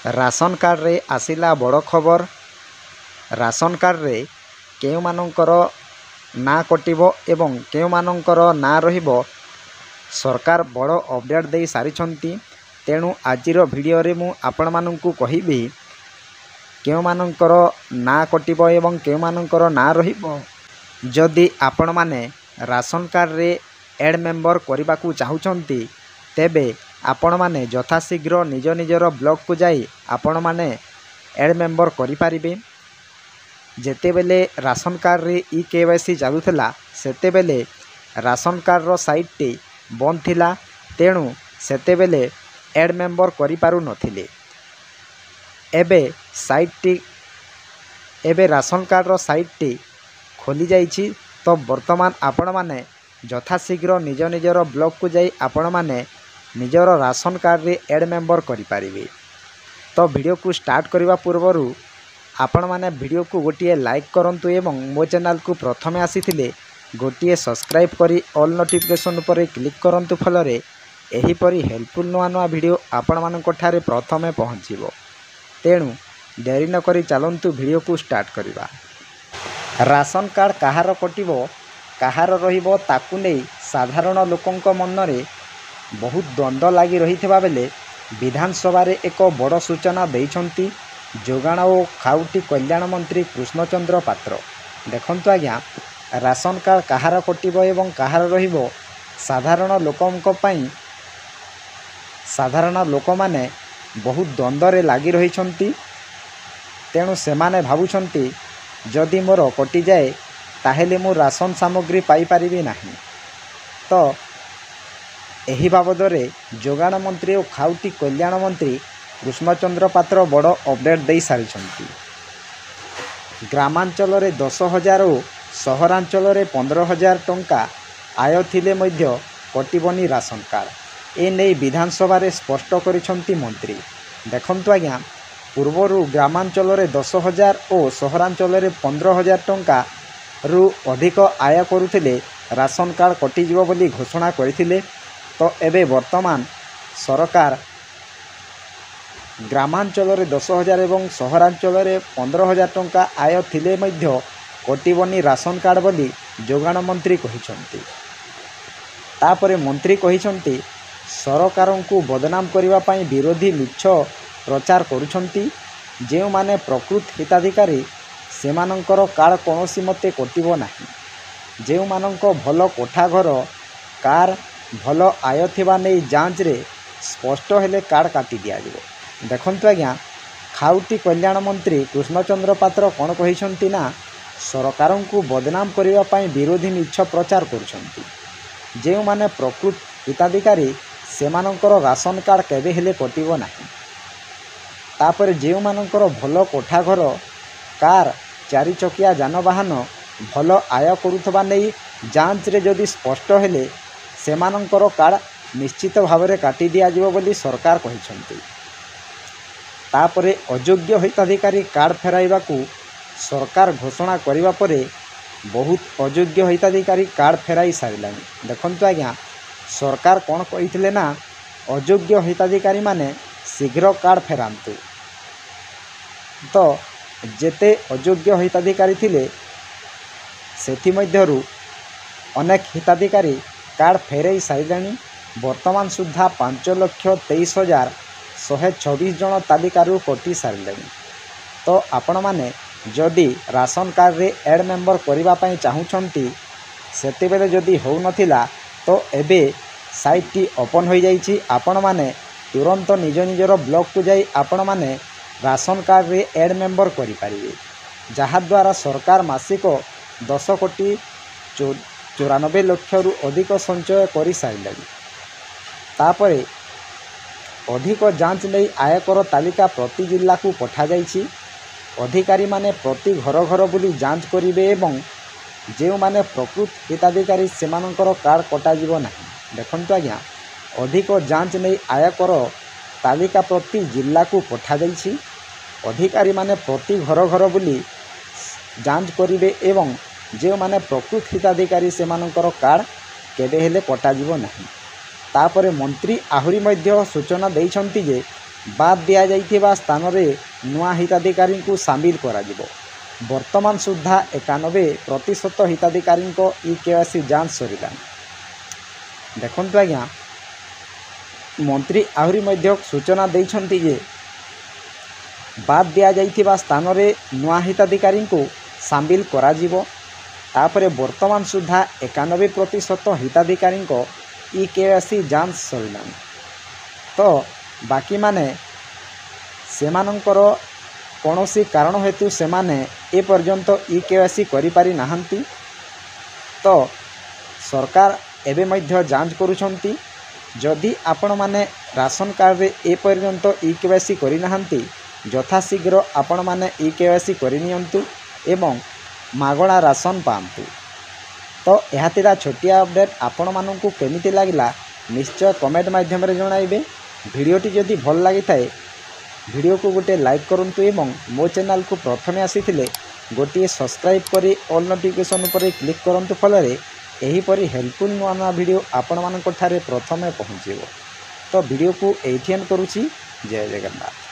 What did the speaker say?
Ration card रे आसिला बड़ खबर। राशन कार्ड रे केउ मानकर ना कटिबो एवं केउ मानकर ना रहिबो सरकार बड़ अपडेट दे सारिछंती। तेणु आजिर भिडियो रे मु आपण माननकु कहिबी केउ मानकर ना कटिबो एवं केउ मानकर ना रहिबो। जदि आपण माने राशन कार्ड रे एड मेंबर करने को चाहूँगी तेबे आपण माने यथाशीघ्र निज निजर ब्लॉक को जाई आपण माने एड मेंबर करिपारिबे। जेतेबेले राशन कार्ड रे ई केवाईसी चालुथला सेतेबेले राशन कार्ड रो साइट टी बंद थिला। तेणु सेतेबेले एड मेंबर करिपारु नथिले। एबे राशन कार्ड रो साइट टी खोली जाइछि। तो वर्तमान आपण माने यथाशीघ्र निज निजर ब्लॉक को जाई आपण माने निजर राशन कार्ड रे एड मेंबर करिपारिबे। तो वीडियो को स्टार्ट करने पूर्व आपण माने वीडियो को गोटे लाइक करंतु एवं मो चैनल को प्रथम आसीथिले गोटे सब्सक्राइब करी ऑल नोटिफिकेशन पर क्लिक करंतु। फलरे एहीपरि हेल्पफुल नुआ नुआ वीडियो आपण मानक ठारे प्रथमे पहुँचीबो। तेणु देरी न करी चलंतु वीडियो को स्टार्ट करिबा। राशन कार्ड कहार कटिबो कहार रहिबो ताकु नै साधारण लोकंक मनरे बहुत द्वंद्व लगी रही बेले विधानसभा रे एक बड़ सूचना देइछंती जोगाण और खाउटी कल्याण मंत्री कृष्णचंद्र पात्र। देखंतु आज्ञा राशन कार्ड कहार कटिबो एवं कहार रहिबो साधारण लोकंक पई साधारण लोक माने बहुत द्वंद्व रे लगी रही। तेणु सेमाने भावुछंती जदि मोर कटि जाए ताहेले मु राशन सामग्री पाई परिबी नाही। तो एही बाबदरे जोगाण मंत्री और खाउटी कल्याण मंत्री कृष्णचंद्र पात्र बड़ अपडेट दे सारिछंती। ग्रामांचल रे 10,000 और सहरांचल रे 15,000 टंका आय थिले मध्य कटिबनी राशन कार्ड। ए नै विधानसभा रे स्पष्ट करिछंती मंत्री। देखंतु आज्ञा पूर्वरु ग्रामांचल रे 10,000 और सहरांचल रे 15,000 टंका रु अधिक आय करुथिले राशन कार्ड कटिजिवो बोली घोषणा करथिले। तो एबे वर्तमान सरकार ग्रामांचल रे 10,000 एवं सहरांचल रे 15,000 टंका आय थिले मध्य कटिबनी राशन कार्ड बोली जोगाण मंत्री कहिछंती। तापरे मंत्री कहिछंती सरकार को बदनाम करिवा पई विरोधी मिछ प्रचार करुछंती। जे माने प्रकृत हिताधिकारी सेमानंकर कार्ड कोनोसी मते कटिबो नाही। जे मानंक भल कोठा घर कार भल आय थिबा नै जांच रे स्पष्ट हेले कार्ड काटी दिया जिवो। देखंतु आज्ञा खाउटी कल्याण मंत्री कृष्णचंद्र पात्र कोन कहिसंती ना सरकार को बदनाम करिवा पई विरोधी मिछ प्रचार करुछंती। जे माने प्रकृत हिताधिकारी सेमानंकर राशन कार्ड केबे हेले कटिबो नाही। तापर जे मानंकर भल कोठा घर कार चारि चकिया जानवाहन भल आय करुथबा नै जांच रे जदि स्पष्ट हेले सेमानंकर कार्ड निश्चित भाव में काटी दिया जिवो बोली सरकार कहिसंती। तापरे अयोग्य हिताधिकारी कार्ड फेराइबा को सरकार घोषणा करिबा परे बहुत अयोग्य हिताधिकारी कार्ड फेराई सारिलानी। देखंतु आज्ञा सरकार कोन कहिथिले ना अयोग्य हिताधिकारी माने शीघ्र कार्ड फेरांतु। तो जेते अयोग्य हिताधिकारी थिले सेथि मध्यरु अनेक हिताधिकारी कार्ड फेरई सारिलानी। वर्तमान सुधा 5,23,126 जन तालिकारु कटि सारिलेनी। तो आपण माने जदि राशन कार्ड रे एड मेंबर करिबा पई चाहूछंती सेतेबेले जदि हो नथिला तो एबे साइट टी ओपन हो जाइछि। आपण माने तुरंत निज निजर ब्लॉक को जाई आपण माने राशन कार्ड रे एड मेंबर करि परिबे। जहा द्वारा सरकार मासिक 10,94 लाख रु अधिक संचय करि सारिलेनी। तापरे अधिक जांच नहीं आयकर तालिका प्रति जिला को पठा जाइछि। अधिकारी माने प्रति घर घर बुली जांच करिवे एवं जे माने प्रकृत हिताधिकारी सेमानंकर कार्ड कटा जिवो नाही। देखंतु आज्ञा अधिक जांच नहीं आयकर तालिका प्रति जिला को पठा जाइछि। अधिकारी माने प्रति घर घर बुली जांच करिवे एवं जे माने प्रकृत हिताधिकारी सेमानंकर कार्ड केबे हेले कटा जिवो नाही। तापरे मंत्री आहुरी मध्य सूचना देइछंती जे ବାଦ୍ ଦିଆଯାଇଥିବା ସ୍ଥାନରେ ନୂଆ ହିତାଧିକାରୀଙ୍କୁ ସାମିଲ କରାଯିବ। ବର୍ତ୍ତମାନ ସୁଦ୍ଧା 91% ହିତାଧିକାରୀଙ୍କ EKYC ଯାଞ୍ଚ ସରିଲାଣି। ଦେଖନ୍ତୁ ଆଜ୍ଞା, ମନ୍ତ୍ରୀ ଆହୁରି ମଧ୍ୟ ସୂଚନା ଦେଇଛନ୍ତି ଯେ ବାଦ୍ ଦିଆଯାଇଥିବା ସ୍ଥାନରେ ନୂଆ ହିତାଧିକାରୀଙ୍କୁ ସାମିଲ କରାଯିବ। ତାପରେ ବର୍ତ୍ତମାନ ସୁଦ୍ଧା 91% ହିତାଧିକାରୀଙ୍କ EKYC ଯାଞ୍ଚ ସରିଲାଣି। ତ ବାକିମାନେ ସେମାନଙ୍କର କୌଣସି କାରଣ ହେତୁ ସେମାନେ ଏପର୍ଯ୍ୟନ୍ତ EKYC କରିପାରି ନାହାନ୍ତି। ତ ସରକାର ଏବେ ମଧ୍ୟ ଯାଞ୍ଚ କରୁଛନ୍ତି। ଯଦି ଆପଣମାନେ ରାସନ କାର୍ଡ଼ରେ ଏପର୍ଯ୍ୟନ୍ତ EKYC କରିନାହାନ୍ତି, ଯଥାଶୀଘ୍ର ଆପଣମାନେ EKYC କରିନିଅନ୍ତୁ ଏବଂ ମାଗଣା ରାସନ ପାଆନ୍ତୁ। ତ ଏହା ଥିଲା ଛୋଟିଆ ଅପଡ଼େଟ୍। ଆପଣମାନଙ୍କୁ କେମିତି ଲାଗିଲା ନିଶ୍ଚୟ କମେଣ୍ଟ ମାଧ୍ୟମରେ ଜଣାଇବେ। ଭିଡ଼ିଓଟି ଯଦି ଭଲ ଲାଗିଥାଏ ଭିଡ଼ିଓକୁ ଗୋଟିଏ ଲାଇକ୍ କରନ୍ତୁ ଏବଂ ମୋ ଚ୍ୟାନେଲକୁ ପ୍ରଥମେ ଆସିଥିଲେ ଗୋଟିଏ ସବସ୍କ୍ରାଇବ୍ କରି ଅଲ୍ ନୋଟିଫିକେସନ୍ ଉପରେ କ୍ଲିକ୍ କରନ୍ତୁ, ଫଳରେ ଏହିପରି ହେଲ୍ପଫୁଲ୍ ନୂଆ ନୂଆ ଭିଡ଼ିଓ ଆପଣମାନଙ୍କ ଠାରେ ପ୍ରଥମେ ପହଞ୍ଚିବ। ତ ଭିଡ଼ିଓକୁ ଏଇଠି ଏଣ୍ଡ କରୁଛି। ଜୟ ଜଗନ୍ନାଥ।